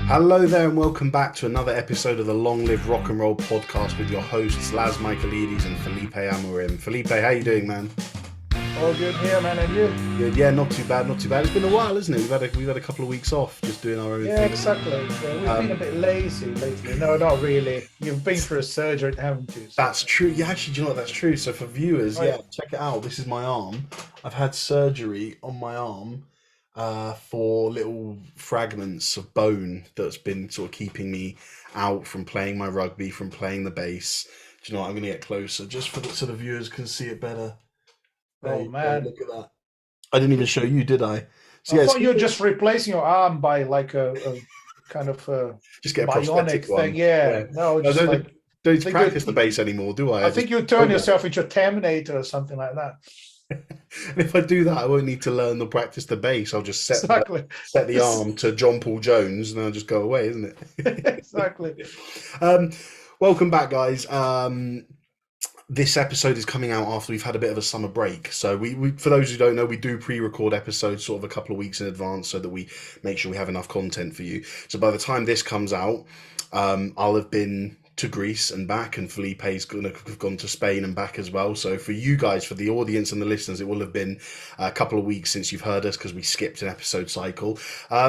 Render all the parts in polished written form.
Hello there and welcome back to another episode of the Long Live Rock and Roll podcast with your hosts Laz Michaelides and Felipe Amorim. Felipe, how you doing, man? All good here, man, and you? Good, yeah, not too bad, not too bad. It's been a while, isn't it? We've had a couple of weeks off, just doing our own thing. Yeah, exactly. Yeah, we've been a bit lazy lately. No, not really. You've been through a surgery, haven't you? So. That's true. Yeah, actually, do you know what? That's true. So for viewers, check it out. This is my arm. I've had surgery on my arm for little fragments of bone that's been sort of keeping me out from playing my rugby, from playing the bass. Do you know what? I'm going to get closer just so the viewers can see it better. Oh, man. Look at that. I didn't even show you, did I? So I thought you were just replacing your arm by like a kind of just get a bionic thing. One. Yeah. No, just don't practice the bass anymore, do I? I think you turn yourself into a Terminator or something like that. And if I do that, I won't need to learn or practice the bass. I'll just set the arm to John Paul Jones, and I'll just go away, isn't it? Exactly. Welcome back, guys. This episode is coming out after we've had a bit of a summer break. So we for those who don't know, we do pre-record episodes sort of a couple of weeks in advance so that we make sure we have enough content for you. So by the time this comes out, I'll have been to Greece and back, and Felipe's gonna have gone to Spain and back as well. So for you guys, for the audience and the listeners, it will have been a couple of weeks since you've heard us because we skipped an episode cycle.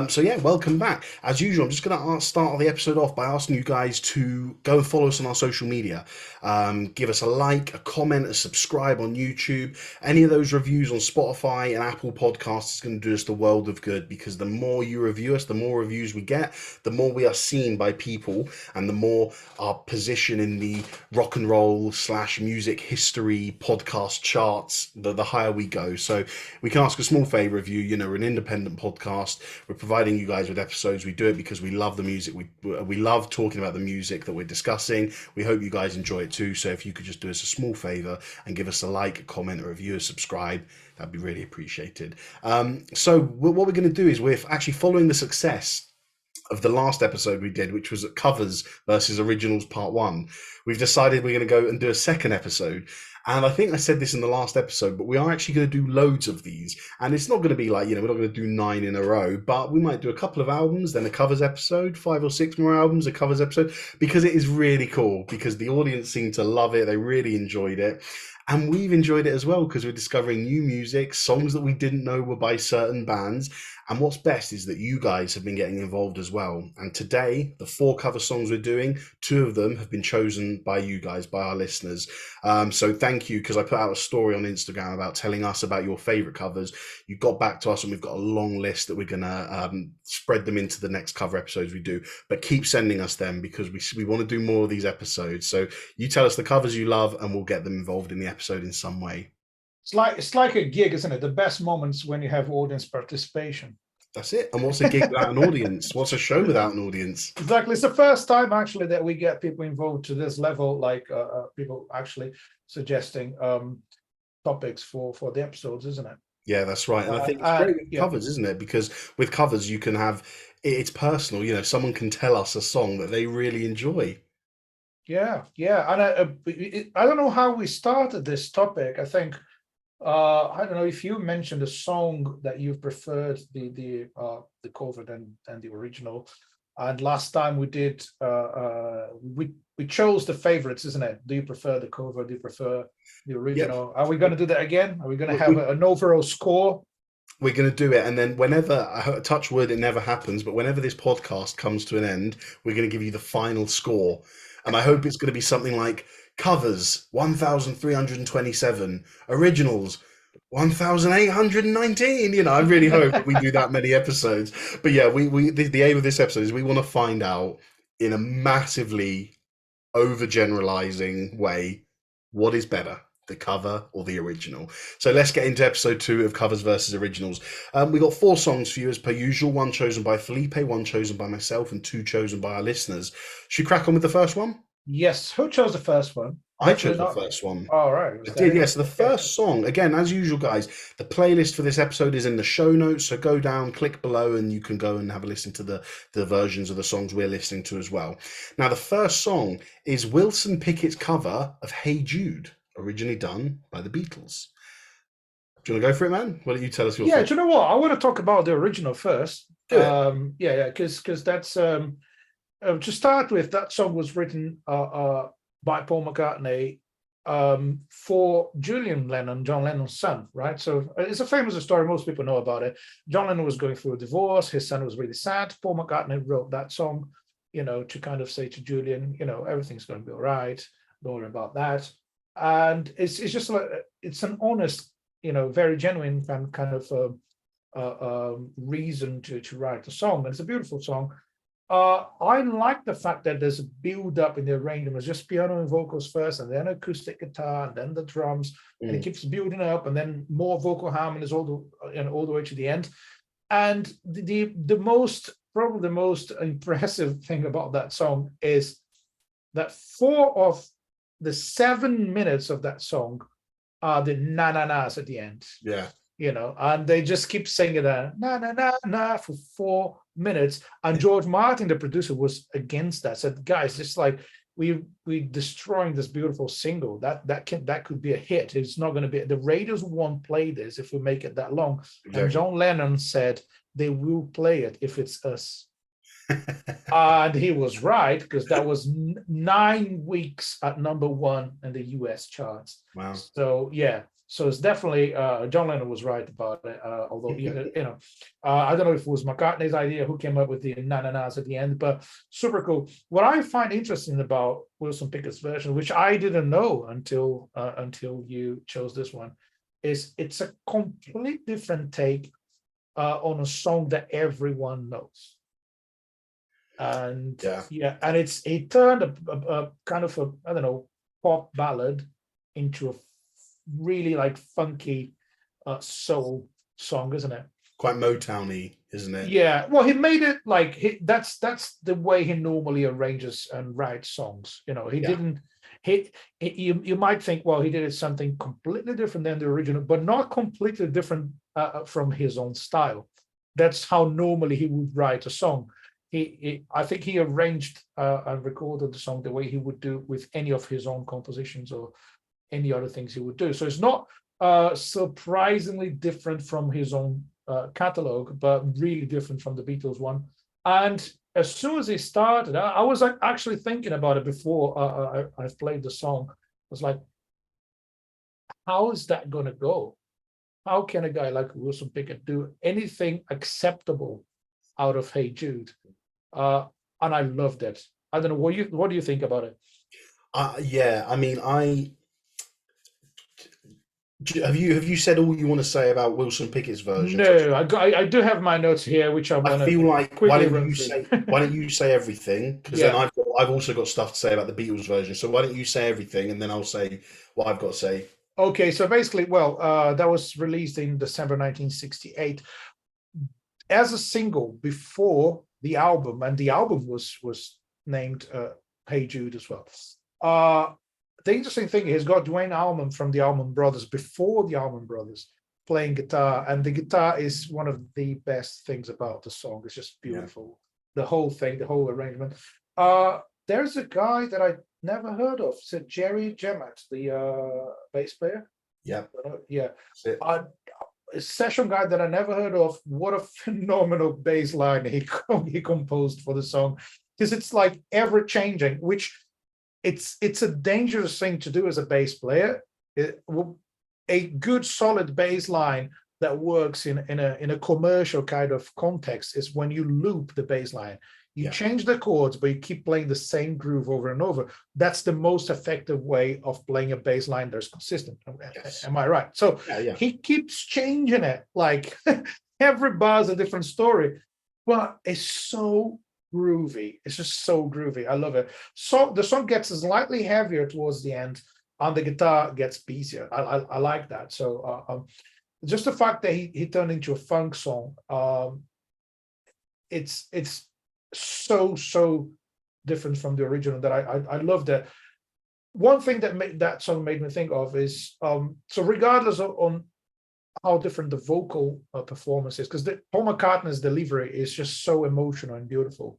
So yeah, welcome back. As usual, I'm just gonna start the episode off by asking you guys to go and follow us on our social media. Give us a like, a comment, a subscribe on YouTube. Any of those reviews on Spotify and Apple Podcasts is going to do us the world of good, because the more you review us, the more reviews we get, the more we are seen by people, and the more our position in the rock and roll / music history podcast charts, the higher we go. So we can ask a small favor of you. You know, we're an independent podcast. We're providing you guys with episodes. We do it because we love the music. We love talking about the music that we're discussing. We hope you guys enjoy it too. So if you could just do us a small favor and give us a like, a comment, a review, a subscribe, that'd be really appreciated. So what we're going to do is we're actually following the success of the last episode we did, which was covers versus originals part 1. We've decided we're going to go and do a second episode. And I think I said this in the last episode, but we are actually going to do loads of these. And it's not going to be like, we're not going to do 9 in a row, but we might do a couple of albums, then a covers episode, 5 or 6 more albums, a covers episode, because it is really cool, because the audience seemed to love it. They really enjoyed it. And we've enjoyed it as well, because we're discovering new music, songs that we didn't know were by certain bands. And what's best is that you guys have been getting involved as well. And today, the 4 cover songs we're doing, 2 of them have been chosen by you guys, by our listeners. So thank you, because I put out a story on Instagram about telling us about your favorite covers. You got back to us, and we've got a long list that we're going to spread them into the next cover episodes we do. But keep sending us them, because we want to do more of these episodes. So you tell us the covers you love, and we'll get them involved in the episode in some way. It's like a gig, isn't it? The best moments when you have audience participation. That's it. And what's a gig without an audience? What's a show without an audience? Exactly. It's the first time actually that we get people involved to this level, like people actually suggesting topics for the episodes, isn't it? Yeah, that's right. And I think it's great with covers, isn't it? Because with covers, you can have it's personal. Someone can tell us a song that they really enjoy. Yeah. And I don't know how we started this topic. I think I don't know if you mentioned a song that you've preferred the cover than the original. And last time we did, we chose the favorites, isn't it? Do you prefer the cover? Do you prefer the original? Yep. Are we going to do that again? Are we going to have an overall score? We're going to do it, and then whenever, touch wood, it never happens, but whenever this podcast comes to an end, we're going to give you the final score. And I hope it's going to be something like covers 1,327, originals 1,819. I really hope we do that many episodes. But yeah, the aim of this episode is we want to find out in a massively overgeneralizing way what is better, the cover or the original. So let's get into episode 2 of covers versus originals. We got 4 songs for you as per usual, 1 chosen by Felipe, 1 chosen by myself, and 2 chosen by our listeners. Should we crack on with the first one? Yes. Who chose the first one? I chose the first one. All right. I did, yes. The first song, again, as usual, guys, the playlist for this episode is in the show notes. So go down, click below, and you can go and have a listen to the versions of the songs we're listening to as well. Now, the first song is Wilson Pickett's cover of Hey Jude, originally done by the Beatles. Do you want to go for it, man? Why don't you tell us your favorite? Do you know what? I want to talk about the original first. Do it. Yeah, because that's to start with, that song was written by Paul McCartney for Julian Lennon, John Lennon's son, right? So it's a famous story. Most people know about it. John Lennon was going through a divorce. His son was really sad. Paul McCartney wrote that song, to kind of say to Julian, everything's going to be all right. Don't worry about that. And it's just like, it's an honest, very genuine kind of reason to write the song. And it's a beautiful song. I like the fact that there's a build up in the arrangement. It's just piano and vocals first, and then acoustic guitar, and then the drums, and it keeps building up, and then more vocal harmonies all the way to the end. And probably the most impressive thing about that song is that 4 of the 7 minutes of that song are the na na nas at the end. Yeah. And they just keep singing that na na na na for 4 minutes. And George Martin, the producer, was against that. Said, guys, it's like we destroying this beautiful single. That could be a hit. It's not going to be. The radios won't play this if we make it that long. Exactly. And John Lennon said they will play it if it's us. And he was right, because that was 9 weeks at #1 in the US charts. Wow. So yeah. So it's definitely John Lennon was right about it. Although I don't know if it was McCartney's idea who came up with the na-na-nas at the end, but super cool. What I find interesting about Wilson Pickett's version, which I didn't know until you chose this one, is it's a complete different take on a song that everyone knows. And and it turned a kind of a, I don't know, pop ballad into a really like funky soul song, isn't it? Quite Motown-y, isn't it? Yeah. Well, he made it like that's the way he normally arranges and writes songs. He didn't. You might think, well, he did something completely different than the original, but not completely different from his own style. That's how normally he would write a song. I think he arranged and recorded the song the way he would do with any of his own compositions or any other things he would do. So it's not surprisingly different from his own catalog, but really different from the Beatles one. And as soon as he started, I was actually thinking about it before I played the song. I was like, how is that going to go? How can a guy like Wilson Pickett do anything acceptable out of Hey Jude? And I loved it. I don't know, what do you think about it? Yeah, I mean, have you said all you want to say about Wilson Pickett's version? No, I do have my notes here, which I feel like why don't you say everything? Because then I've also got stuff to say about the Beatles version. So why don't you say everything, and then I'll say what I've got to say. Okay, so basically, that was released in December 1968 as a single before the album, and the album was named Hey Jude as well. The interesting thing is, got Dwayne Allman from the Allman Brothers before the Allman Brothers playing guitar, and the guitar is one of the best things about the song. It's just beautiful. Yeah. The whole thing, the whole arrangement. There's a guy that I never heard of. It's Jerry Jemmett, the bass player. Yeah. A session guy that I never heard of. What a phenomenal bass line he composed for the song, because it's like ever changing, which it's a dangerous thing to do as a bass player. A good solid bass line that works in a commercial kind of context is when you loop the bass line. You change the chords, but you keep playing the same groove over and over. That's the most effective way of playing a bass line that's consistent. Yes. Am I right? So he keeps changing it. Like every bar is a different story, but it's so groovy. It's just so groovy. I love it. So the song gets slightly heavier towards the end, and the guitar gets beefier. I like that. So just the fact that he turned into a funk song, it's so different from the original that I love that. One thing that song made me think of is so regardless on how different the vocal performance is, because Paul McCartney's delivery is just so emotional and beautiful.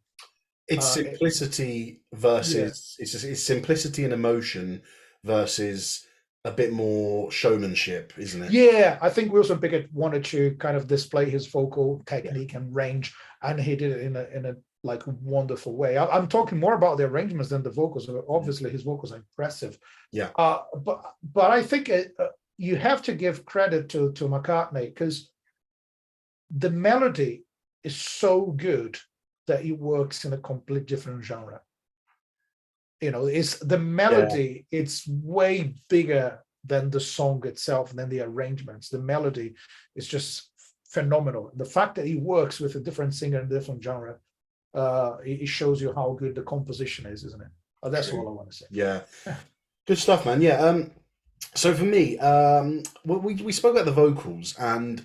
It's simplicity versus it's simplicity and emotion versus a bit more showmanship, isn't it? Yeah, I think Wilson Pickett wanted to kind of display his vocal Yeah. technique and range, and he did it in a like wonderful way. I'm talking more about the arrangements than the vocals. Obviously, his vocals are impressive. Yeah. But I think you have to give credit to McCartney, because the melody is so good that it works in a complete different genre. It's the Yeah. melody, it's way bigger than the song itself, than the arrangements. The melody is just phenomenal. The fact that he works with a different singer in a different genre, it shows you how good the composition is, isn't it? That's True. all I want to say. Yeah. Good stuff, man. Yeah. So for me, we spoke about the vocals, and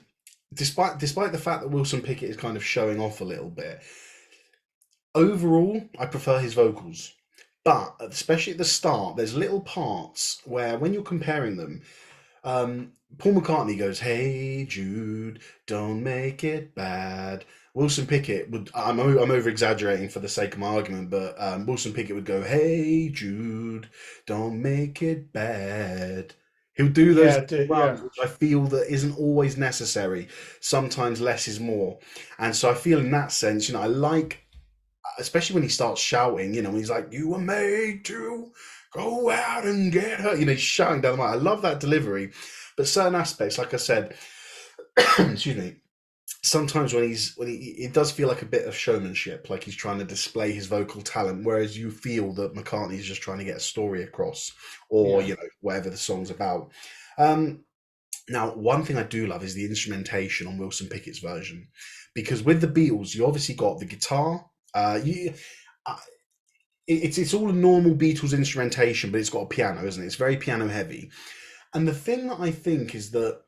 despite the fact that Wilson Pickett is kind of showing off a little bit, overall, I prefer his vocals. But especially at the start, there's little parts where when you're comparing them, Paul McCartney goes, "Hey Jude, don't make it bad." Wilson Pickett would, I'm over exaggerating for the sake of my argument, but Wilson Pickett would go, "Hey Jude, don't make it bad." He'll do those runs, Yeah, which I feel that isn't always necessary. Sometimes less is more. And so I feel in that sense, I like, especially when he starts shouting, he's like, "You were made to go out and get her." He's shouting down the mic. I love that delivery. But certain aspects, like I said, excuse me, sometimes when it does feel like a bit of showmanship, like he's trying to display his vocal talent, whereas you feel that McCartney's just trying to get a story across, or yeah, whatever the song's about. Um, Now, one thing I do love is the instrumentation on Wilson Pickett's version, because with the Beatles, you obviously got the guitar. Uh, it's all a normal Beatles instrumentation, but it's got a piano, isn't it? It's very piano heavy. And the thing that I think is that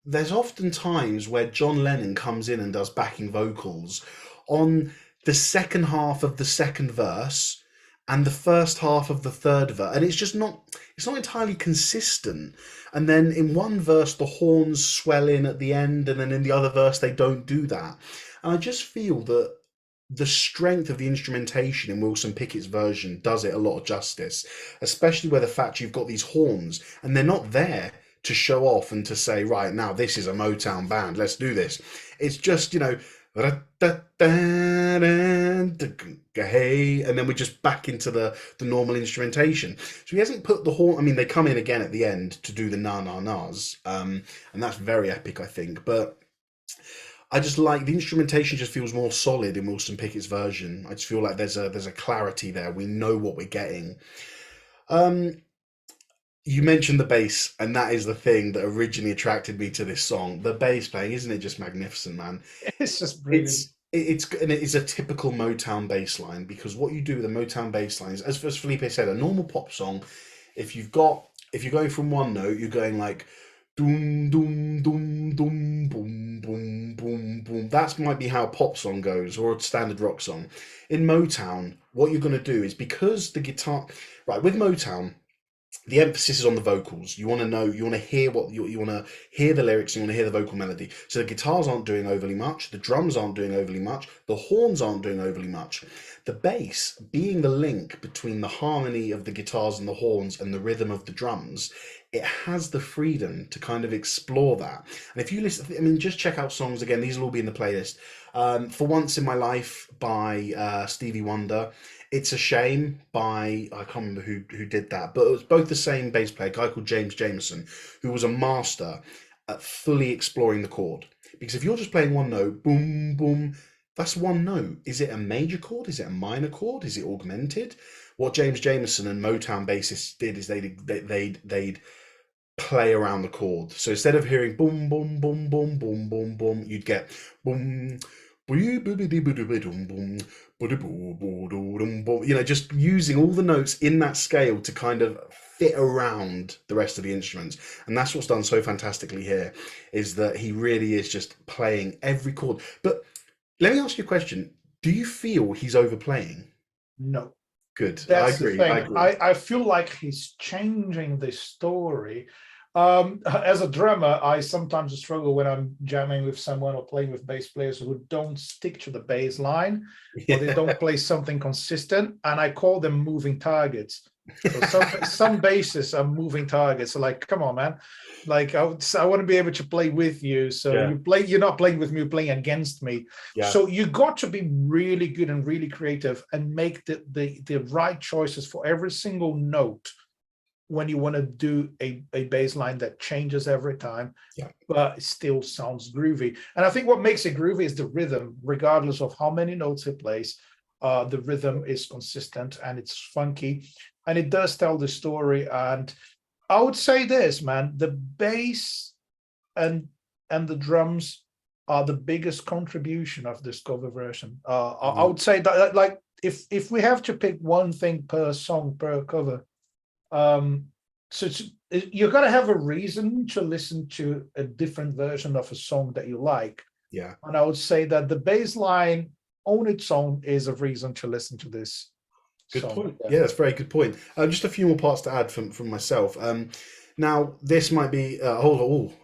there's often times where John Lennon comes in and does backing vocals on the second half of the second verse and the first half of the third verse, and it's not entirely consistent. And then in one verse the horns swell in at the end, and then in the other verse they don't do that. And I just feel that the strength of the instrumentation in Wilson Pickett's version does it a lot of justice, especially where the fact you've got these horns and they're not there to show off and to say, right, now this is a Motown band, let's do this. It's just, hey, and then we're just back into the normal instrumentation. So he hasn't put the horn. I mean, they come in again at the end to do the na na nas, and that's very epic, I think. But I just like the instrumentation; just feels more solid in Wilson Pickett's version. I just feel like there's a clarity there. We know what we're getting. Um, you mentioned the bass, and that is the thing that originally attracted me to this song. The bass playing, isn't it just magnificent, man? it's just brilliant. It's a typical Motown bass line, because what you do with a Motown bass line is, as Felipe said, a normal pop song. If you're going from one note, you're going like doom doom doom doom boom boom boom boom. That might be how a pop song goes, or a standard rock song. In Motown, what you're going to do is, because the guitar, right, with Motown, the emphasis is on the vocals. You want to know, you want to hear you want to hear the lyrics, you want to hear the vocal melody. So the guitars aren't doing overly much, the drums aren't doing overly much, the horns aren't doing overly much. The bass being the link between the harmony of the guitars and the horns and the rhythm of the drums, it has the freedom to kind of explore that. And if you listen, I mean, just check out songs again. These will all be in the playlist. For Once in My Life by Stevie Wonder. It's a Shame by, I can't remember who did that, but it was both the same bass player, a guy called James Jamerson, who was a master at fully exploring the chord. Because if you're just playing one note, boom, boom, that's one note. Is it a major chord? Is it a minor chord? Is it augmented? What James Jamerson and Motown bassists did is they'd play around the chord. So instead of hearing boom, boom, boom, boom, boom, boom, boom, you'd get boom, just using all the notes in that scale to kind of fit around the rest of the instruments. And that's what's done so fantastically here, is that he really is just playing every chord. But let me ask you a question. Do you feel he's overplaying? No, Good. I that's the agree. I thing. agree. I feel like he's changing the story. As a drummer, I sometimes struggle when I'm jamming with someone or playing with bass players who don't stick to the bass line, or they Yeah. don't play something consistent, and I call them moving targets. So some bases are moving targets. So like, come on, man. Like I want to be able to play with you. So Yeah. you're not playing with me, you're playing against me. Yeah. So you got to be really good and really creative and make the right choices for every single note when you want to do a bass line that changes every time, Yeah. but it still sounds groovy. And I think what makes it groovy is the rhythm, regardless of how many notes it plays. The rhythm is consistent and it's funky, and it does tell the story. And I would say this, man, the bass and the drums are the biggest contribution of this cover version. I would say that, like, if we have to pick one thing per song per cover, so you're gonna have a reason to listen to a different version of a song that you like. Yeah. And I would say that the bass line on its own is a reason to listen to this Good song. point. Yeah, that's a very good point. Just a few more parts to add from myself. Now, this might be. I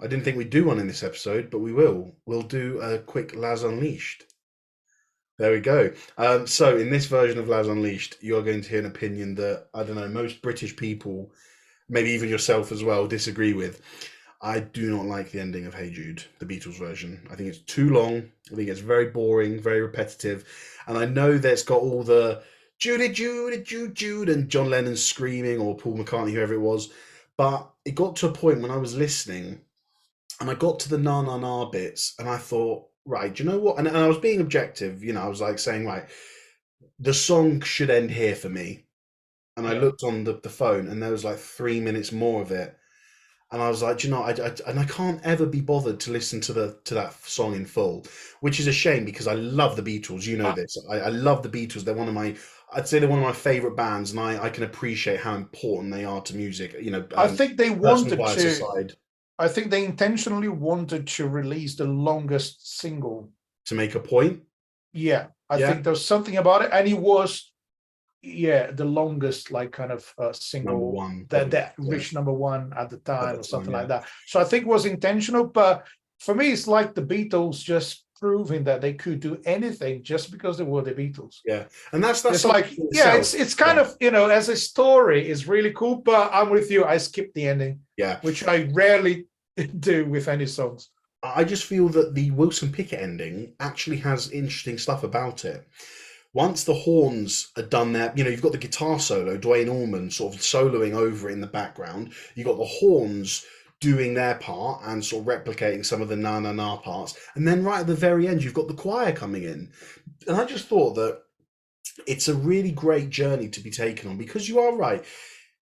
didn't think we'd do one in this episode, but we will. We'll do a quick Laz Unleashed. There we go. So, in this version of Laz Unleashed, you're going to hear an opinion that, I don't know, most British people, maybe even yourself as well, disagree with. I do not like the ending of Hey Jude, the Beatles version. I think it's too long. I think it's very boring, very repetitive. And I know that it's got all the Judy, Judy, Jude, Jude, and John Lennon screaming, or Paul McCartney, whoever it was. But it got to a point when I was listening and I got to the na na na bits and I thought, right, do you know what? And I was being objective, I was like saying, right, the song should end here for me. And I looked on the phone and there was like 3 minutes more of it. And I was like, I can't ever be bothered to listen to that song in full, which is a shame because I love the Beatles. You know this. I love the Beatles. I'd say they're one of my favorite bands, and I can appreciate how important they are to music. I think they wanted to. Aside, I think they intentionally wanted to release the longest single to make a point. Yeah, I think there's something about it, and it was, the longest like kind of single Number one, that reached number one at the time or something like that. So I think it was intentional, but for me, it's like the Beatles just proving that they could do anything just because they were the Beatles. Yeah, and that's it's like it's kind of as a story is really cool, but I'm with you. I skipped the ending, which I rarely do with any songs. I just feel that the Wilson Pickett ending actually has interesting stuff about it. Once the horns are done there, you've got the guitar solo, Duane Allman sort of soloing over in the background. You've got the horns doing their part and sort of replicating some of the na-na-na parts. And then right at the very end, you've got the choir coming in. And I just thought that it's a really great journey to be taken on, because you are right.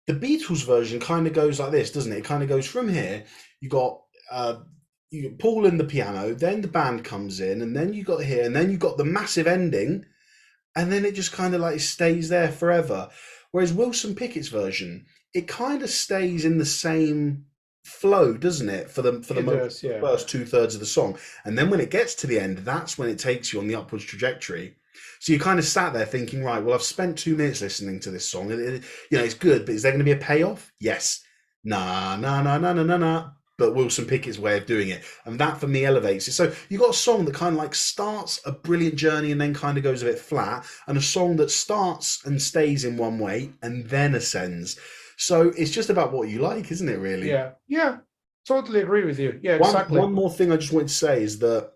The Beatles version kind of goes like this, doesn't it? It kind of goes from here. You got Paul and the piano, then the band comes in, and then you got here, and then you got the massive ending, and then it just kind of like stays there forever. Whereas Wilson Pickett's version, it kind of stays in the same flow, doesn't it? For the first 2/3 of the song, and then when it gets to the end, that's when it takes you on the upwards trajectory. So you kind of sat there thinking, right, well, I've spent 2 minutes listening to this song. It's good, but is there going to be a payoff? Yes. Nah. But Wilson Pickett's way of doing it, and that for me elevates it. So you got a song that kind of like starts a brilliant journey and then kind of goes a bit flat, and a song that starts and stays in one way and then ascends. So it's just about what you like, isn't it, really? Yeah, totally agree with you. Yeah, exactly. One more thing I just wanted to say is that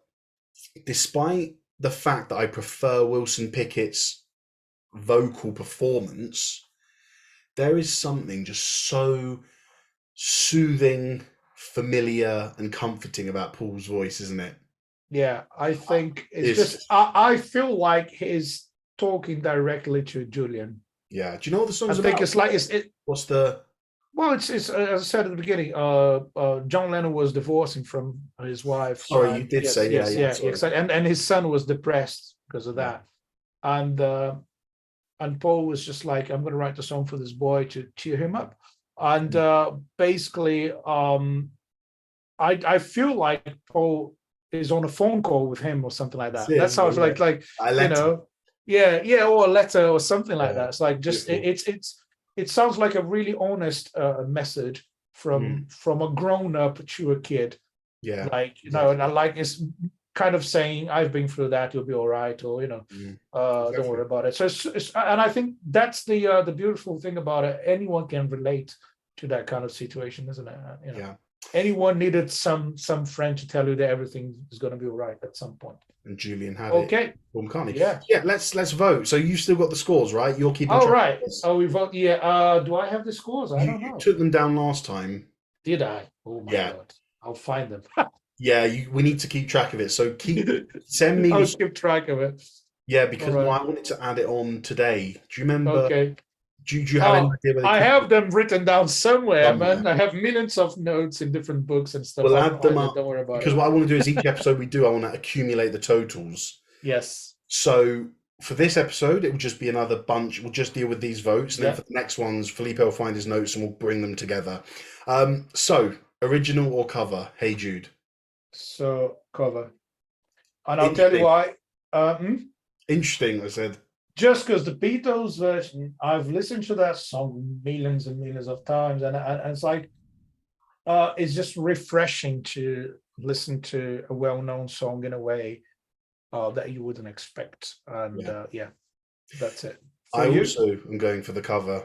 despite the fact that I prefer Wilson Pickett's vocal performance, there is something just so soothing, familiar, and comforting about Paul's voice, isn't it? Yeah, I think it's just I feel like he's talking directly to Julian. Yeah. Do you know what the song's about? I think it's like what's the? Well, it's as I said at the beginning. John Lennon was divorcing from his wife. Sorry, you did say exactly. And his son was depressed because of that, and Paul was just like, I'm going to write the song for this boy to cheer him up, and basically, I feel like Paul is on a phone call with him or something like that. That's how I feel like or a letter or something like that. It's like just it sounds like a really honest message from a grown up to a kid. Yeah, like and I like it's kind of saying, I've been through that, you'll be all right, or Exactly. don't worry about it. So and I think that's the beautiful thing about it. Anyone can relate to that kind of situation, isn't it? Yeah. Anyone needed some friend to tell you that everything is going to be all right at some point. And Julian had it. Okay. Paul McCartney. Yeah. Yeah. Let's vote. So you still got the scores, right? You're keeping All track right. of this. Oh, we vote. Yeah. Do I have the scores? I don't You know. took them down last time. Did I? Oh my God. I'll find them. Yeah. We need to keep track of it. So send me. I'll keep track of it. Yeah, because All right. I wanted to add it on today. Do you remember? Okay. Do you have any idea where I have them written down somewhere, man. I Somewhere. have millions of notes in different books and stuff. We'll I'll add them find it, up don't worry about because it. what I want to do is each episode we do, I want to accumulate the totals. Yes. So for this episode, it will just be another bunch. We'll just deal with these votes, and then for the next ones, Felipe will find his notes and we'll bring them together. So original or cover? Hey Jude. So cover, and I'll tell you why. Interesting, I said. Just because the Beatles version, I've listened to that song millions and millions of times, and it's like, it's just refreshing to listen to a well-known song in a way that you wouldn't expect. And that's it. I also am going for the cover.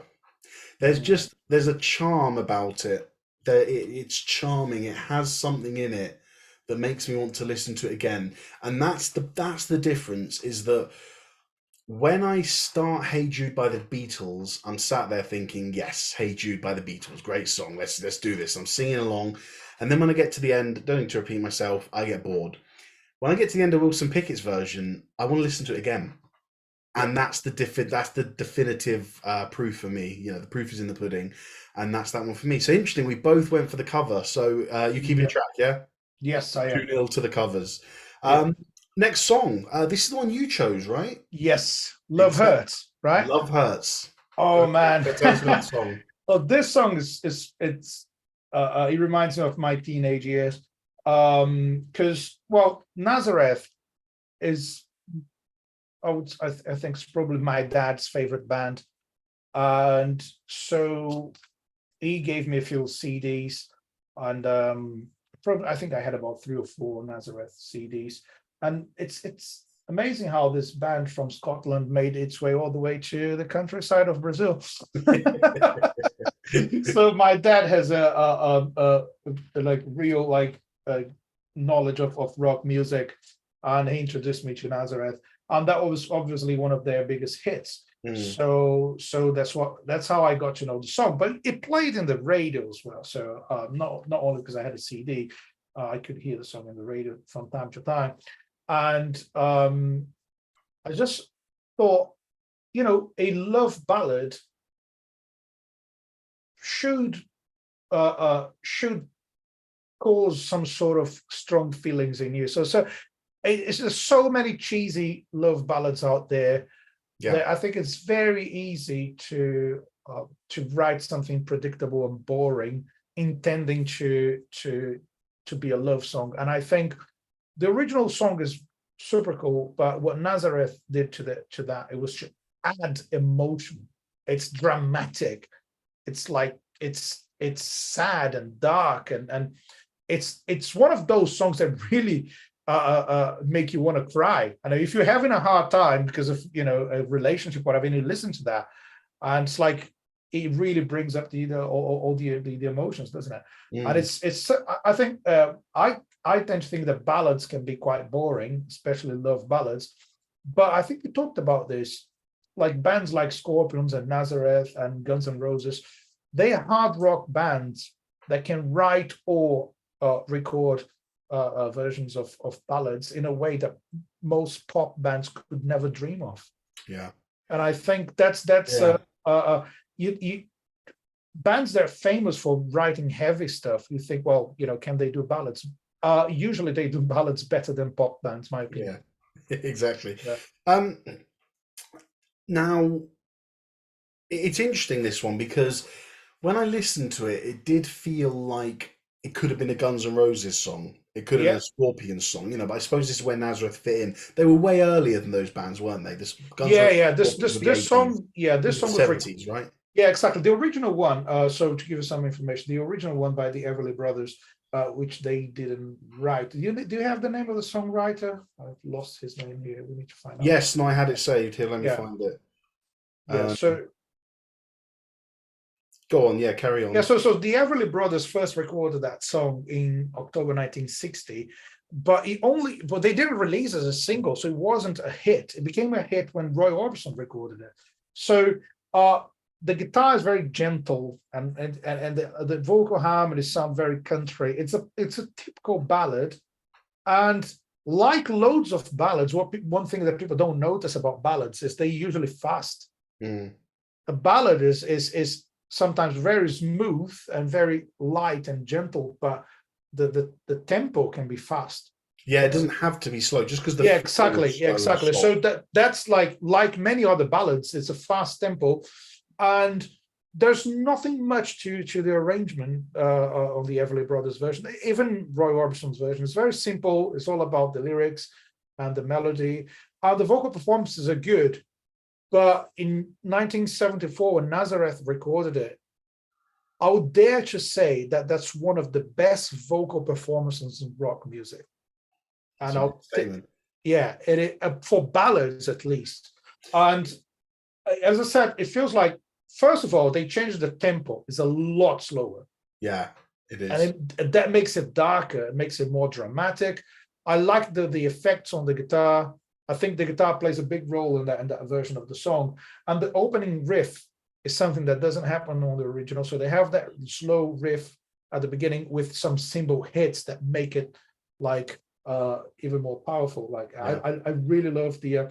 There's a charm about it. It's charming. It has something in it that makes me want to listen to it again. And that's the difference, is that when I start Hey Jude by the Beatles, I'm sat there thinking, yes, Hey Jude by the Beatles, great song. Let's do this. I'm singing along. And then when I get to the end, don't need to repeat myself, I get bored. When I get to the end of Wilson Pickett's version, I want to listen to it again. And that's the definitive proof for me. The proof is in the pudding, and that's that one for me. So interesting. We both went for the cover. So you keeping track, yeah? Yes, I am. 2-0 to the covers. Next song. This is the one you chose, right? Yes, Love Hurts, right? Love Hurts. Oh man, that song. Well, this song it reminds me of my teenage years. Because Nazareth is, I think it's probably my dad's favorite band, and so he gave me a few CDs, and probably I think I had about 3 or 4 Nazareth CDs, and it's amazing how this band from Scotland made its way all the way to the countryside of Brazil. So my dad has a real knowledge of rock music, and he introduced me to Nazareth, and that was obviously one of their biggest hits. So that's how I got to know the song. But it played in the radio as well. So not only because I had a CD, I could hear the song in the radio from time to time. And I just thought, a love ballad should cause some sort of strong feelings in you. So it's just so many cheesy love ballads out there. That I think it's very easy to write something predictable and boring, intending to be a love song. And I think the original song is super cool, but what Nazareth did to that, it was to add emotion. It's dramatic. It's like it's sad and dark, and it's one of those songs that really make you want to cry. And if you're having a hard time because of a relationship, whatever, and you listen to that, and it's like it really brings up all the emotions, doesn't it? And it's I think I tend to think that ballads can be quite boring, especially love ballads. But I think we talked about this, like bands like Scorpions and Nazareth and Guns N' Roses, they are hard rock bands that can write or record versions of ballads in a way that most pop bands could never dream of. Yeah. And I think that's you bands that are famous for writing heavy stuff. You think, well, can they do ballads? Usually they do ballads better than pop bands, my opinion. Yeah, exactly. Yeah. Now, it's interesting, this one, because when I listened to it, it did feel like it could have been a Guns N' Roses song. It could have been a Scorpions song, but I suppose this is where Nazareth fit in. They were way earlier than those bands, weren't they? This song was 70s, right? Yeah, exactly. The original one, so to give you some information, the original one by the Everly Brothers which they didn't write. Do you have the name of the songwriter? I've lost his name here. We need to find out. Yes, no, I had it saved here. Let me Yeah, find it. yeah. Um, So Go on, yeah, carry yeah, on. so the Everly Brothers first recorded that song in October 1960, but they didn't release it as a single, so it wasn't a hit. It became a hit when Roy Orbison recorded it. So uh, the guitar is very gentle, and the vocal harmonies sound very country. It's a typical ballad, and like loads of ballads, one thing that people don't notice about ballads is they're usually fast. Mm. A ballad is sometimes very smooth and very light and gentle, but the tempo can be fast. Yeah, it doesn't have to be slow, just because the Yeah, flow exactly. is Yeah, slow and exactly. So soft. that's like many other ballads, it's a fast tempo, and there's nothing much to the arrangement of the Everly Brothers version. Even Roy Orbison's version is very simple. It's all about the lyrics and the melody. The vocal performances are good, but in 1974, when Nazareth recorded it, I would dare to say that that's one of the best vocal performances in rock music. That's And a big statement. yeah, for ballads at least. And as I said, it feels like, first of all, they changed the tempo. It's a lot slower. Yeah, it is. And that makes it darker. It makes it more dramatic. I like the effects on the guitar. I think the guitar plays a big role in that version of the song. And the opening riff is something that doesn't happen on the original. So they have that slow riff at the beginning with some cymbal hits that make it like even more powerful. Like Yeah. I really love the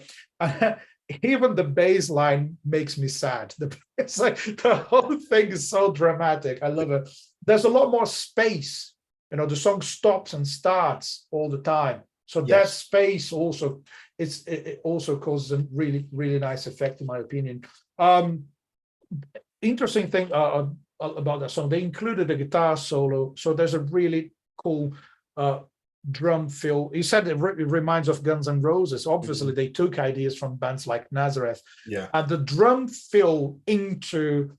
even the bass line makes me sad. It's like the whole thing is so dramatic. I love it. There's a lot more space. The song stops and starts all the time. So that Yes. space also it also causes a really, really nice effect, in my opinion. Interesting thing about that song, they included a guitar solo. So there's a really cool drum fill. You said it reminds of Guns N' Roses. Obviously, they took ideas from bands like Nazareth. Yeah. And the drum fill into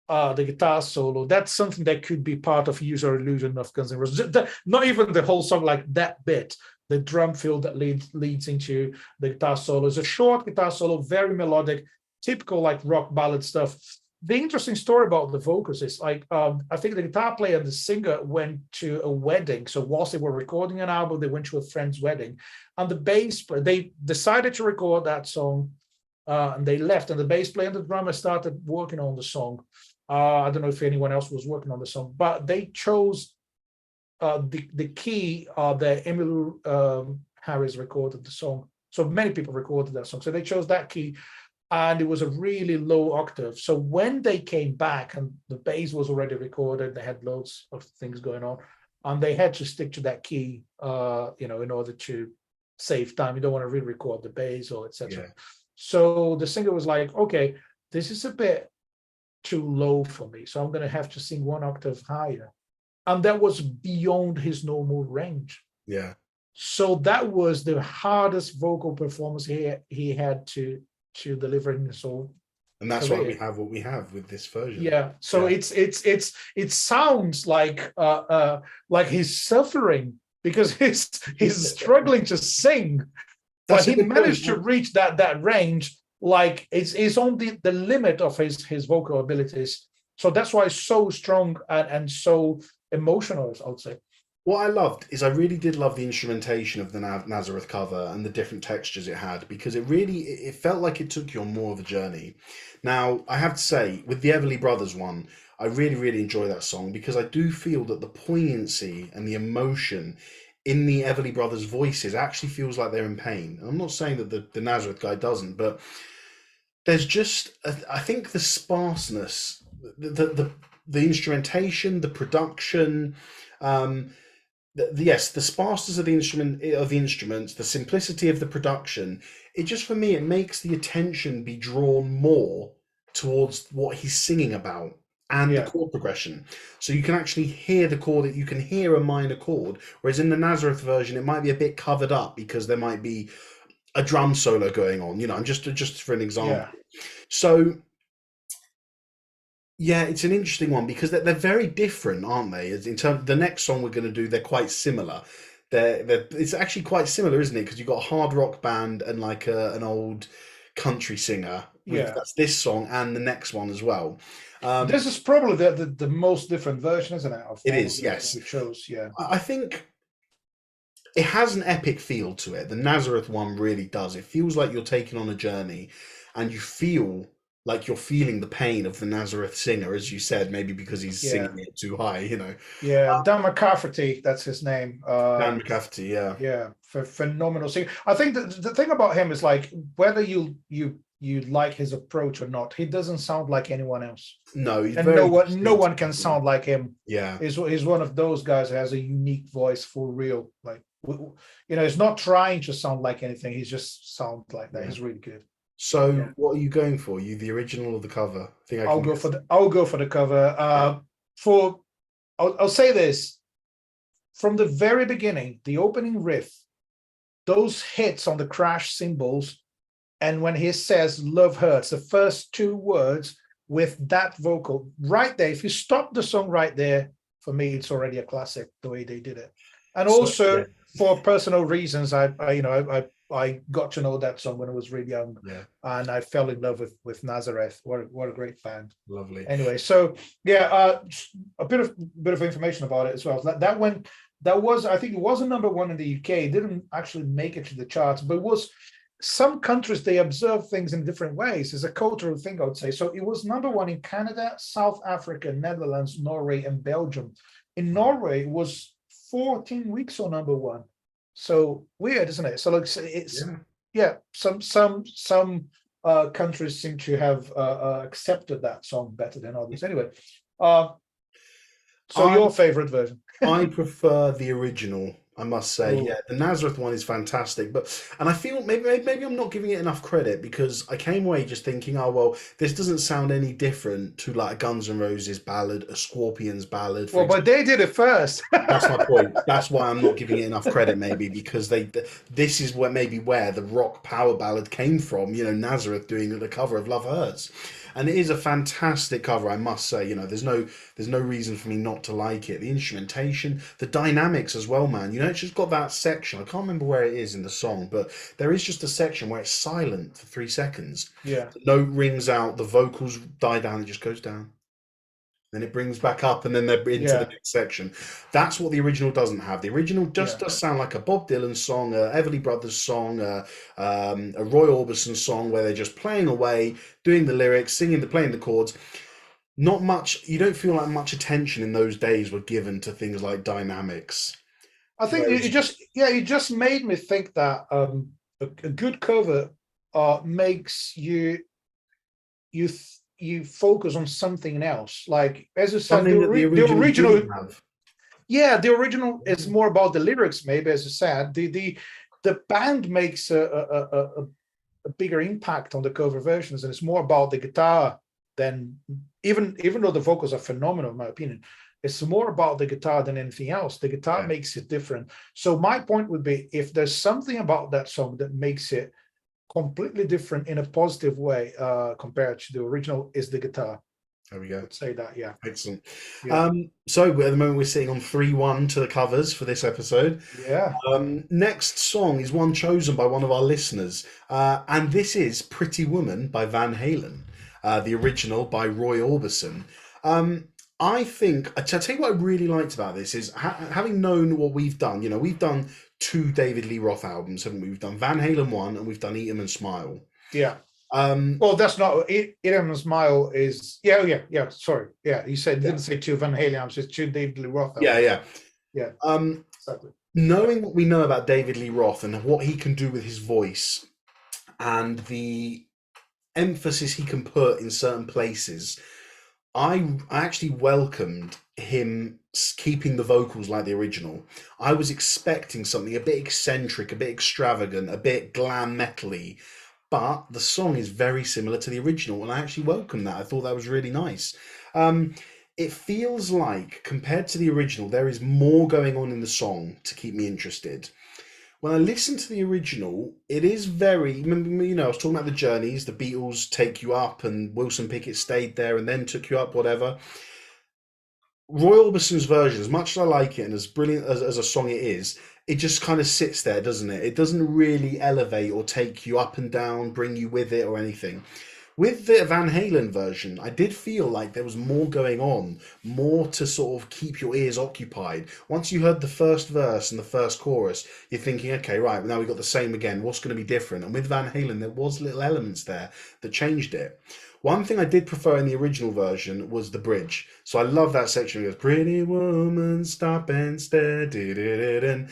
the guitar solo, that's something that could be part of User Illusion of Guns N' Roses. Not even the whole song, like that bit. The drum fill that leads into the guitar solo is a short guitar solo, very melodic, typical like rock ballad stuff. The interesting story about the vocals is like I think the guitar player and the singer went to a wedding. So whilst they were recording an album, they went to a friend's wedding, and the bass player, they decided to record that song, and they left. And the bass player and the drummer started working on the song. I don't know if anyone else was working on the song, but they chose the key that Emmylou Harris recorded the song. So many people recorded that song. So they chose that key, and it was a really low octave. So when they came back and the bass was already recorded, they had loads of things going on, and they had to stick to that key, in order to save time. You don't want to re-record the bass or etc. Yeah. So the singer was like, okay, this is a bit too low for me, so I'm going to have to sing one octave higher. And that was beyond his normal range. Yeah. So that was the hardest vocal performance he had to deliver in his whole And that's career. why we have what we have with this version. Yeah. So Yeah. it sounds like he's suffering because he's struggling to sing, That's but a he good managed point. to reach that range. Like it's on the limit of his vocal abilities. So that's why it's so strong and so emotional, I would say. What I loved is I really did love the instrumentation of the Nazareth cover and the different textures it had, because it felt like it took you on more of a journey. Now, I have to say, with the Everly Brothers one, I really, really enjoy that song because I do feel that the poignancy and the emotion in the Everly Brothers' voices actually feels like they're in pain. And I'm not saying that the Nazareth guy doesn't, but there's just I think the sparseness, the instrumentation, the production, yes, the sparseness of the instruments, the simplicity of the production. It just, for me, it makes the attention be drawn more towards what he's singing about and the Yeah. chord progression. So you can actually hear the chord. You can hear a minor chord, whereas in the Nazareth version, it might be a bit covered up because there might be a drum solo going on. And just for an example. Yeah. So Yeah, it's an interesting one because they're very different, aren't they? In terms, the next song we're going to do, they're quite similar. It's actually quite similar, isn't it? Because you've got a hard rock band and like an old country singer. Yeah. That's this song and the next one as well. This is probably the most different version, isn't it, of It all of is, the ones yes. we chose? Yeah. I think it has an epic feel to it. The Nazareth one really does. It feels like you're taking on a journey, and you feel like you're feeling the pain of the Nazareth singer, as you said, maybe because he's Yeah. singing it too high, you know. Yeah. Dan McCafferty, that's his name. Dan McCafferty, yeah. Yeah, phenomenal singer. I think the thing about him is like whether you like his approach or not, he doesn't sound like anyone else. No, he's And no very one no distinct. one can sound like him. Yeah. He's one of those guys who has a unique voice for real. Like he's not trying to sound like anything. He's just sound like that. Yeah. He's really good. So, Yeah. what are you going for? You the original or the cover? I think I I'll can go guess. for the cover. For I'll say this from the very beginning, the opening riff, those hits on the crash cymbals, and when he says "love hurts," the first two words with that vocal right there. If you stop the song right there, for me, it's already a classic the way they did it. And So, yeah, also for personal reasons, I got to know that song when I was really young, yeah, and I fell in love with Nazareth. What a great band. lovely. Anyway, so yeah, a bit of information about it as well. That was, I think it was a number one in the UK. It didn't actually make it to the charts, but it was some countries, they observe things in different ways. It's a cultural thing, I would say. So it was number one in Canada, South Africa, Netherlands, Norway, and Belgium. In Norway, it was 14 weeks on number one. So weird, isn't it? So like it's Yeah. yeah, some countries seem to have accepted that song better than others. Anyway, so I your favorite version? I prefer the original, I must say. Oh, Yeah, the Nazareth one is fantastic, and I feel maybe I'm not giving it enough credit because I came away just thinking, oh well, this doesn't sound any different to like a Guns N' Roses ballad, a Scorpions ballad, for well, but example. they did it first. That's my point. That's why I'm not giving it enough credit, maybe because this is where the rock power ballad came from. You know, Nazareth doing the cover of Love Hurts, and it is a fantastic cover, I must say. You know, there's no reason for me not to like it. The instrumentation, the dynamics as well, man. You know, it's just got that section. I can't remember where it is in the song, but there is just a section where it's silent for 3 seconds. Yeah, The note rings out, the vocals die down, it just goes down. Then it brings back up, and then they're into the yeah, next section. That's what the original doesn't have. The original just yeah. does sound like a Bob Dylan song, a Everly Brothers song, a Roy Orbison song, where they're just playing away, doing the lyrics, playing the chords. Not much. You don't feel like much attention in those days were given to things like dynamics. I think Whereas, it just made me think that a good cover makes you focus on something else. Like as you said, something that the the original original, didn't have. yeah, the original is more about the lyrics, maybe as you said. The band makes a bigger impact on the cover versions, and it's more about the guitar than even though the vocals are phenomenal, in my opinion. It's more about the guitar than anything else. The guitar Yeah, makes it different. So my point would be, if there's something about that song that makes it completely different in a positive way compared to the original, is the guitar. there we I go. would say that, yeah, Excellent. yeah, So at the moment we're sitting on 3-1 to the covers for this episode. yeah. Next song is one chosen by one of our listeners, and this is "Pretty Woman" by Van Halen, the original by Roy Orbison. I think I tell you what I really liked about this is having known what we've done. You know, we've done two David Lee Roth albums, haven't we? We've done Van Halen one, and we've done Eat 'Em and Smile. Yeah. Um, Well, that's not it. It Smile is yeah. Sorry, yeah. You said yeah, didn't say two Van Halen albums, it's two David Lee Roth yeah, albums. yeah. Yeah, exactly. Knowing what we know about David Lee Roth and what he can do with his voice and the emphasis he can put in certain places, I actually welcomed him keeping the vocals like the original. I was expecting something a bit eccentric, a bit extravagant, a bit glam metal-y, but the song is very similar to the original, and I actually welcomed that. I thought that was really nice. Um, it feels like, compared to the original, there is more going on in the song to keep me interested. When I listen to the original, it is very, I was talking about the journeys, the Beatles take you up and Wilson Pickett stayed there and then took you up, whatever. Roy Orbison's version, as much as I like it and as brilliant as a song it is, it just kind of sits there, doesn't it? It doesn't really elevate or take you up and down, bring you with it or anything. With the Van Halen version, I did feel like there was more going on, more to sort of keep your ears occupied. Once you heard the first verse and the first chorus, you're thinking, okay, right, now we've got the same again. What's going to be different? And with Van Halen, there was little elements there that changed it. One thing I did prefer in the original version was the bridge. So I love that section. It goes, "Pretty woman, stop and stare." And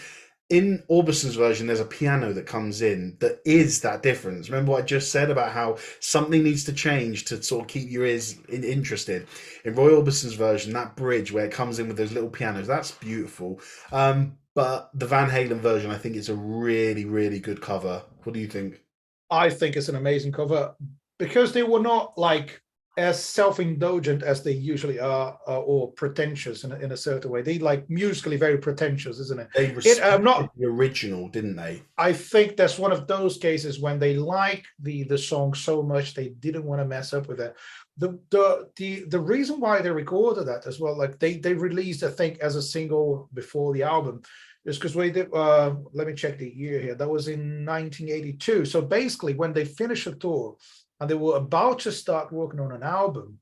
in Orbison's version, there's a piano that comes in that is that difference. Remember what I just said about how something needs to change to sort of keep your ears interested. In Roy Orbison's version, that bridge where it comes in with those little pianos, that's beautiful. But the Van Halen version, I think, is a really, really good cover. What do you think? I think it's an amazing cover because they were not like as self-indulgent as they usually are, or pretentious in a certain way. They like musically very pretentious, isn't it? They I'm not. respected the original, didn't they? I think that's one of those cases when they like the song so much they didn't want to mess up with it. The reason why they recorded that as well, like they released, I think, as a single before the album, is because we did. Let me check the year here. That was in 1982. So basically, when they finished the tour and they were about to start working on an album,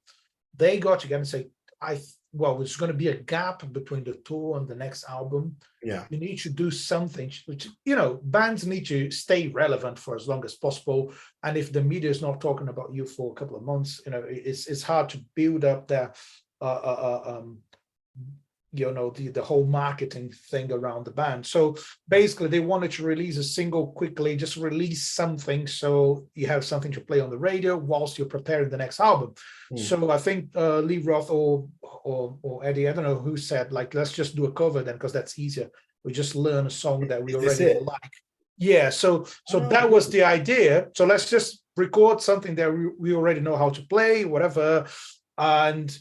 they got together and say, well, there's going to be a gap between the tour and the next album. Yeah. You need to do something, which, bands need to stay relevant for as long as possible. And if the media is not talking about you for a couple of months, it's hard to build up their the whole marketing thing around the band. So basically they wanted to release a single quickly, just release something so you have something to play on the radio whilst you're preparing the next album. So I think Lee Roth or Eddie, I don't know who said, like, let's just do a cover then, because that's easier. We just learn a song that we already like. Yeah, so that was the idea. So let's just record something that we already know how to play, whatever. And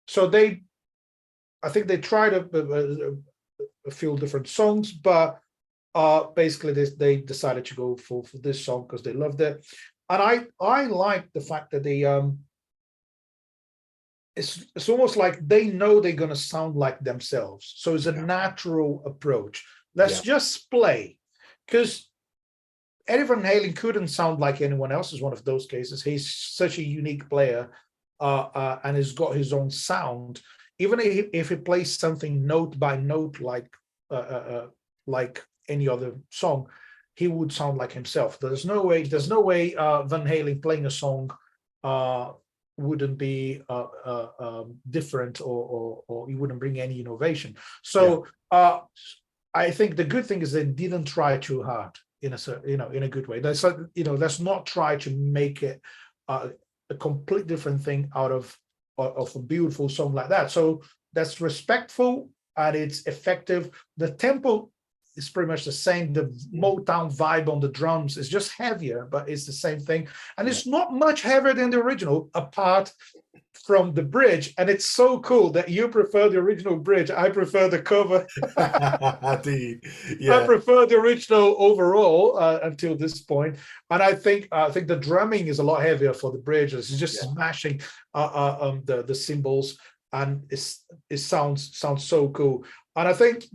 so I think they tried a few different songs, but basically they decided to go for this song because they loved it. And I like the fact that they it's almost like they know they're going to sound like themselves. So it's a natural approach. Let's just play, because Eddie Van Halen couldn't sound like anyone else. Is one of those cases. He's such a unique player, and he's got his own sound. Even if he plays something note by note like any other song, he would sound like himself. There's no way Van Halen playing a song wouldn't be different, or he wouldn't bring any innovation. So I think the good thing is they didn't try too hard in a good way. Let's not try to make it a complete different thing out of a beautiful song like that. So that's respectful and it's effective. The tempo is pretty much the same. The Motown vibe on the drums is just heavier, but it's the same thing. And it's not much heavier than the original, apart from the bridge. And it's so cool that you prefer the original bridge. I prefer the cover. I prefer the original overall until this point. And I think the drumming is a lot heavier for the bridge. It's just smashing the cymbals, and it sounds so cool. And I think,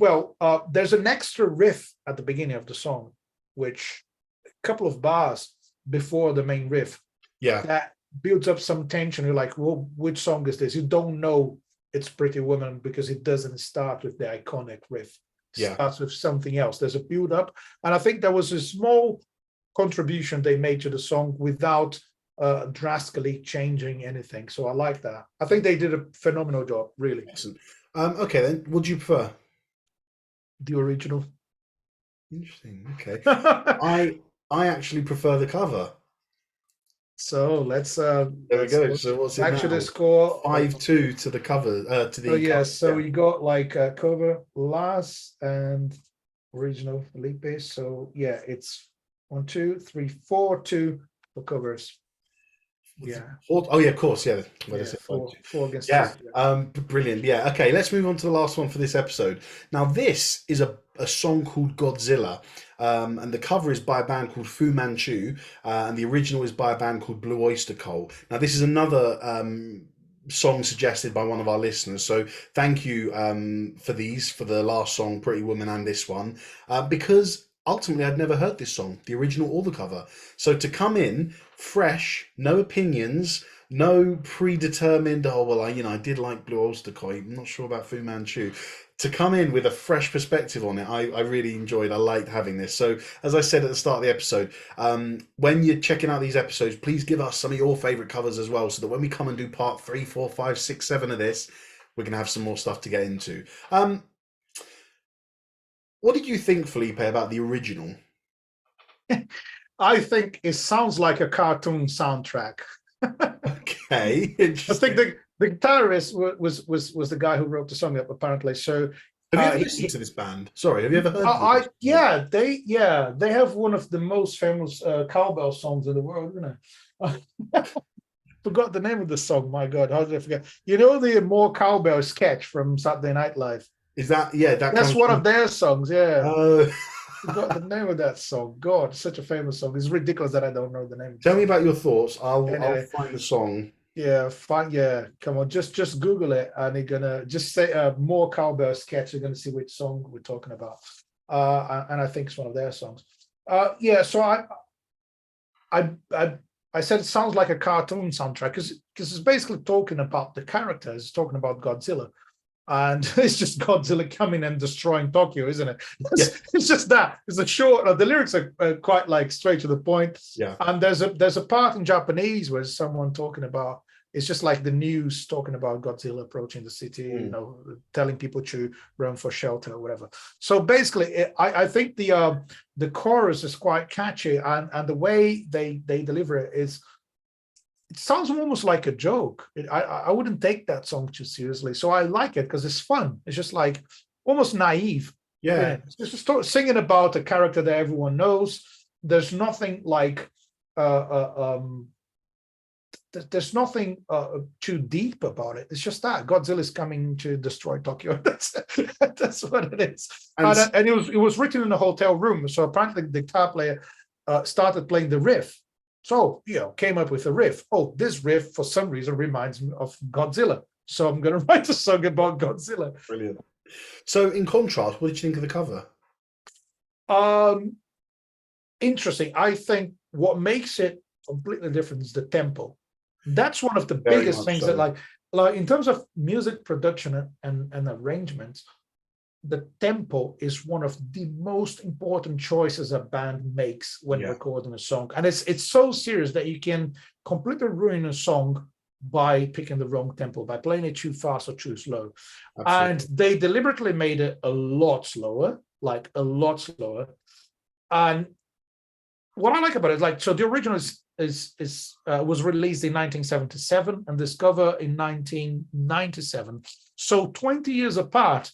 there's an extra riff at the beginning of the song, which a couple of bars before the main riff, that builds up some tension. You're like, well, which song is this? You don't know it's Pretty Woman because it doesn't start with the iconic riff. It starts with something else. There's a build up. And I think there was a small contribution they made to the song without drastically changing anything. So I like that. I think they did a phenomenal job, really. Excellent. Okay, then, what do you prefer? The original. Interesting. Okay. I actually prefer the cover. So let's there we go. So what's it now? Actually, the score 5-2 to the cover. So you got like cover Laz and original Felipe. So it's 1, 2, 3, 4, 2 for covers. Yeah, Oh yeah, of course, yeah. What yeah, is it? four against two. Yeah, Yeah. brilliant. Yeah, okay, let's move on to the last one for this episode. Now, this is a song called Godzilla, and the cover is by a band called Fu Manchu, and the original is by a band called Blue Oyster Cult. Now, this is another song suggested by one of our listeners, so thank you for these, for the last song, Pretty Woman, and this one, because ultimately I'd never heard this song, the original or the cover. So to come in fresh, no opinions, no predetermined, oh well, I did like Blue Oyster Cult, I'm not sure about Fu Manchu. To come in with a fresh perspective on it, I really enjoyed. I liked having this. So, as I said at the start of the episode, when you're checking out these episodes, please give us some of your favorite covers as well, so that when we come and do part 3, 4, 5, 6, 7 of this, we're gonna have some more stuff to get into. What did you think, Felipe, about the original? I think it sounds like a cartoon soundtrack. Okay, I interesting. think the guitarist was the guy who wrote the song up, apparently. So Have you ever listened to this band? Sorry, have you ever heard I this? they have one of the most famous cowbell songs in the world, you know. Forgot the name of the song. My God, how did I forget? You know the More Cowbell sketch from Saturday Night Live. Is that that That's comes one from? of their songs. Yeah, Oh, forgot the name of that song. God, such a famous song. It's ridiculous that I don't know the name of the tell me song. about your thoughts. I'll Anyway, find the song. yeah, fine. Yeah, come on, just Google it, and you're gonna just say More Cowbell sketch. You're gonna see which song we're talking about. And I think it's one of their songs. Yeah, so I I said it sounds like a cartoon soundtrack because it's basically talking about the characters, it's talking about Godzilla, and it's just Godzilla coming and destroying Tokyo, isn't it? Yeah, It's just that. It's a short. The lyrics are quite like straight to the point, yeah. and there's a part in Japanese where someone talking about. It's just like the news talking about Godzilla approaching the city, you Mm. know, telling people to run for shelter or whatever. So basically, I think the chorus is quite catchy, and the way they deliver it is, it sounds almost like a joke. I wouldn't take that song too seriously, so I like it because it's fun. It's just like almost naive. Yeah, It's just singing about a character that everyone knows. There's nothing like there's nothing too deep about it. It's just that Godzilla is coming to destroy Tokyo. That's what it is. and And it was written in a hotel room. So apparently the guitar player started playing the riff. So came up with a riff. Oh, this riff for some reason reminds me of Godzilla. So I'm going to write a song about Godzilla. brilliant. So, in contrast, what did you think of the cover? Interesting. I think what makes it completely different is the tempo. That's one of the Very biggest much things so. that like in terms of music production and arrangements, the tempo is one of the most important choices a band makes when Yeah. recording a song. And it's so serious that you can completely ruin a song by picking the wrong tempo, by playing it too fast or too slow. Absolutely. And they deliberately made it a lot slower, like a lot slower. And what I like about it, like, so the original was released in 1977 and this cover in 1997, so 20 years apart.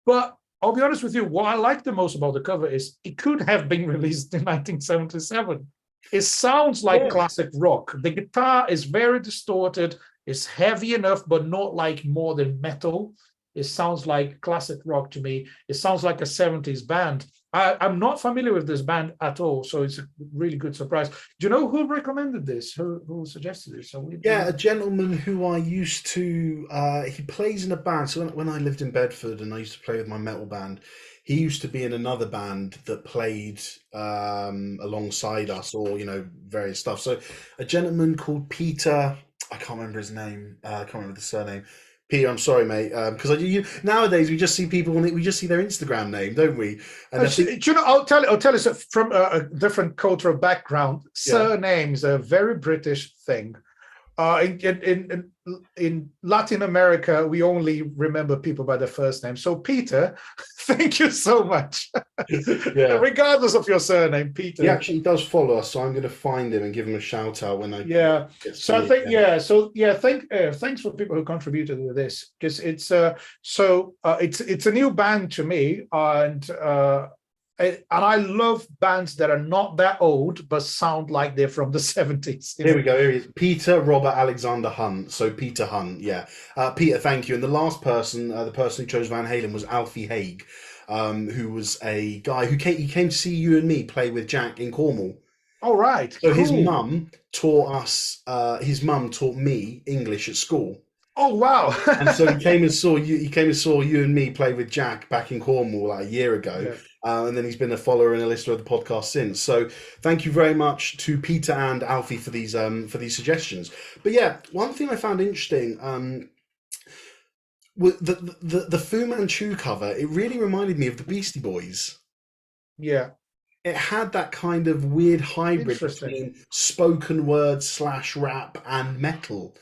But I'll be honest with you, what I like the most about the cover is it could have been released in 1977. It sounds like classic rock. The guitar is very distorted, it's heavy enough but not like more than metal. It sounds like classic rock to me. It sounds like a 70s band. I'm not familiar with this band at all, so it's a really good surprise. Do you know who recommended this? Who suggested this? Yeah, a gentleman who I used to, he plays in a band. So when I lived in Bedford and I used to play with my metal band, he used to be in another band that played alongside us, or various stuff. So a gentleman called Peter, I can't remember his name. I can't remember the surname. Peter, I'm sorry, mate, because nowadays we just see people we just see their Instagram name, don't we? And I think, I'll tell you, so from a different cultural background, surnames are a very British thing. In Latin America, we only remember people by their first name. So Peter, thank you so much. Yeah. Regardless of your surname, Peter. He actually does follow us, so I'm going to find him and give him a shout out when I. Yeah. So I think thanks for people who contributed with this, because it's a new band to me, and And I love bands that are not that old but sound like they're from the 70s. Here we go. Here he is. Peter Robert Alexander Hunt. So Peter Hunt, yeah. Peter, thank you. And the last person, the person who chose Van Halen was Alfie Haig, who was a guy who came to see you and me play with Jack in Cornwall. All right, So cool. his mum taught us. His mum taught me English at school. Oh wow! And so he came and saw you. He came and saw you and me play with Jack back in Cornwall like a year ago, Yeah. and then he's been a follower and a listener of the podcast since. So thank you very much to Peter and Alfie for these suggestions. But yeah, one thing I found interesting was the Fu Manchu cover. It really reminded me of the Beastie Boys. Yeah, It had that kind of weird hybrid interesting. between spoken word / rap and metal.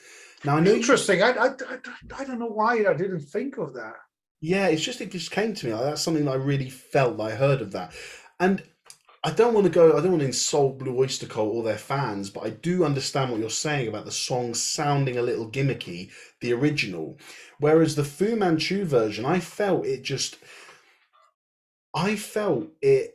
Now I know Interesting. I don't know why I didn't think of that. yeah, it just came to me. Like, that's something that I really felt that I heard of that. And I don't want to insult Blue Oyster Cult or their fans, but I do understand what you're saying about the song sounding a little gimmicky, the original. Whereas the Fu Manchu version, I felt it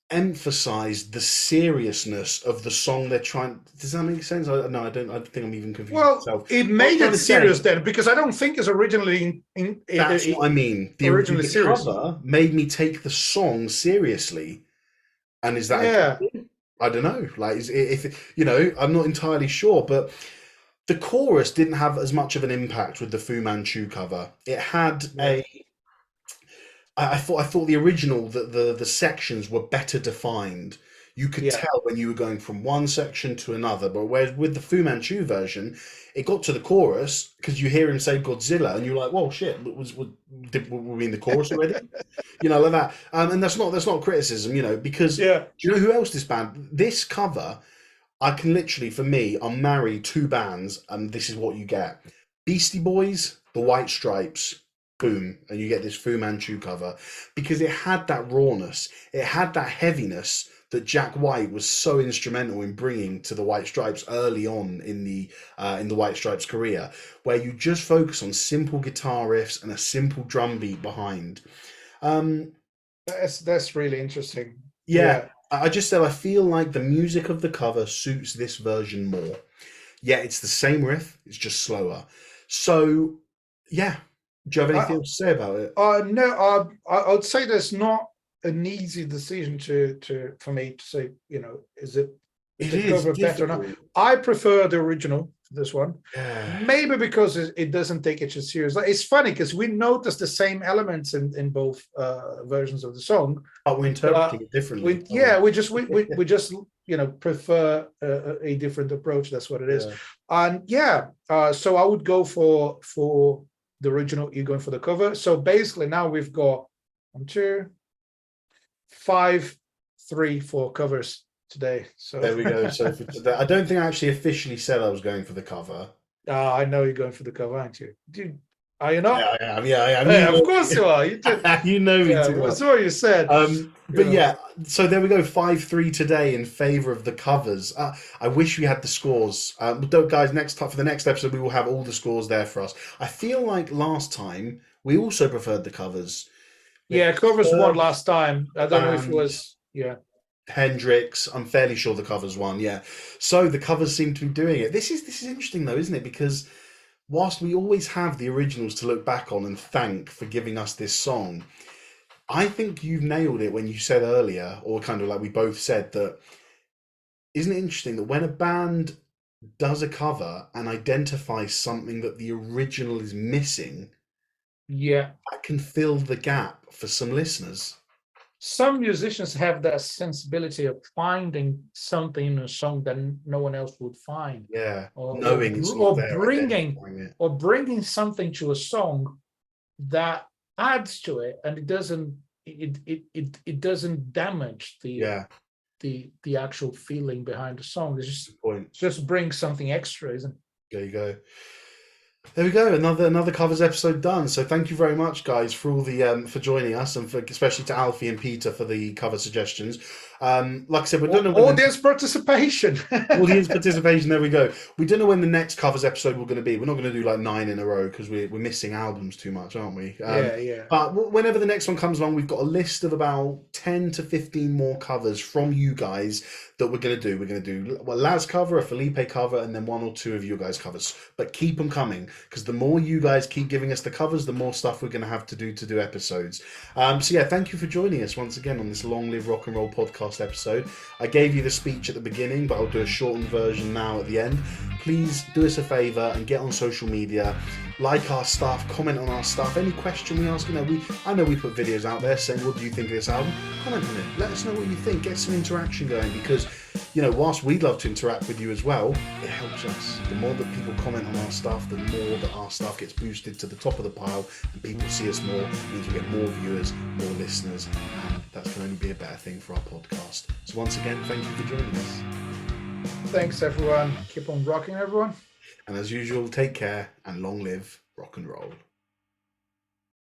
emphasized the seriousness of the song they're trying. Does that make sense? No, I don't. I think I'm even confused Well, myself. it What I'm made trying it to serious say- then, because I don't think it's originally That's what I mean. originally The serious. cover made me take the song seriously, and is that a Yeah, good thing? I don't know. Like, if you know, I'm not entirely sure, but the chorus didn't have as much of an impact with the Fu Manchu cover. It had yeah, I thought the original the sections were better defined. You could yeah. tell when you were going from one section to another. But whereas with the Fu Manchu version, it got to the chorus because you hear him say Godzilla, and you're like, "Whoa, shit! Were we in the chorus already?" You know, like that. And that's not criticism, you know, because do Yeah. you know who else this band? This cover, I can literally, for me, I'll marry two bands, and this is what you get: Beastie Boys, The White Stripes. Boom, and you get this Fu Manchu cover because it had that rawness, it had that heaviness that Jack White was so instrumental in bringing to the White Stripes early on in the White Stripes career, where you just focus on simple guitar riffs and a simple drum beat behind. Um, That's really interesting. yeah, Yeah. I just said I feel like the music of the cover suits this version more. Yeah, it's the same riff, it's just slower. So, yeah. Do you have anything I, else to say about it? no, I'd say there's not an easy decision to for me to say, is It the is cover better or not? difficult. I prefer the original for this one. Yeah. Maybe because it doesn't take it too serious. Like, it's funny because we notice the same elements in both versions of the song. But we're interpreting it differently. We just prefer a different approach. That's what it is. Yeah. And so I would go for the original. You're going for the cover. So basically now we've got 1, 2, 5, 3, 4 covers today. So There we go. So for today, I don't think I actually officially said I was going for the cover. I know you're going for the cover, aren't you? Dude, are you not? Yeah, I am. Yeah, I am. Yeah, of course you are. You did. You know me Yeah, too well. that's what you said. But yeah, so there we go. 5-3 today in favor of the covers. I wish we had the scores. But don't, guys, next time for the next episode, we will have all the scores there for us. I feel like last time we also preferred the covers. Yeah, covers won last time. I don't know if it was. Yeah. Hendrix, I'm fairly sure the covers won, yeah. So the covers seem to be doing it. This is interesting though, isn't it? Because whilst we always have the originals to look back on and thank for giving us this song, I think you've nailed it when you said earlier, or kind of like we both said, that isn't it interesting that when a band does a cover and identifies something that the original is missing, Yeah. that can fill the gap for some listeners. Some musicians have that sensibility of finding something in a song that no one else would find. Yeah, Or knowing it's not there, identifying it. or bringing something to a song that adds to it, and it doesn't damage Yeah, the actual feeling behind the song. It's good point. just brings something extra, isn't it? There you go. There we go. Another covers episode done. So thank you very much, guys, for all the for joining us, and for especially to Alfie and Peter for the cover suggestions. Like I said, we don't know when Audience participation. audience participation. There we go. We don't know when the next covers episode we're going to be. We're not going to do like 9 in a row because we're missing albums too much, aren't we? Yeah. But whenever the next one comes along, we've got a list of about 10 to 15 more covers from you guys that we're going to do. We're going to do a Laz cover, a Felipe cover, and then 1 or 2 of you guys covers. But keep them coming, because the more you guys keep giving us the covers, the more stuff we're going to have to do episodes. So yeah, thank you for joining us once again on this Long Live Rock and Roll podcast episode. I gave you the speech at the beginning, but I'll do a shortened version now at the end. Please do us a favour and get on social media, like our stuff, comment on our stuff. Any question we ask, I know we put videos out there saying, what do you think of this album? Comment on it. Let us know what you think. Get some interaction going, because, whilst we'd love to interact with you as well, it helps us. The more that people comment on our stuff, the more that our stuff gets boosted to the top of the pile and people see us more. It means we get more viewers, more listeners, and that can only be a better thing for our podcast. So once again, thank you for joining us. Thanks, everyone. Keep on rocking, everyone. And as usual, take care and long live rock and roll.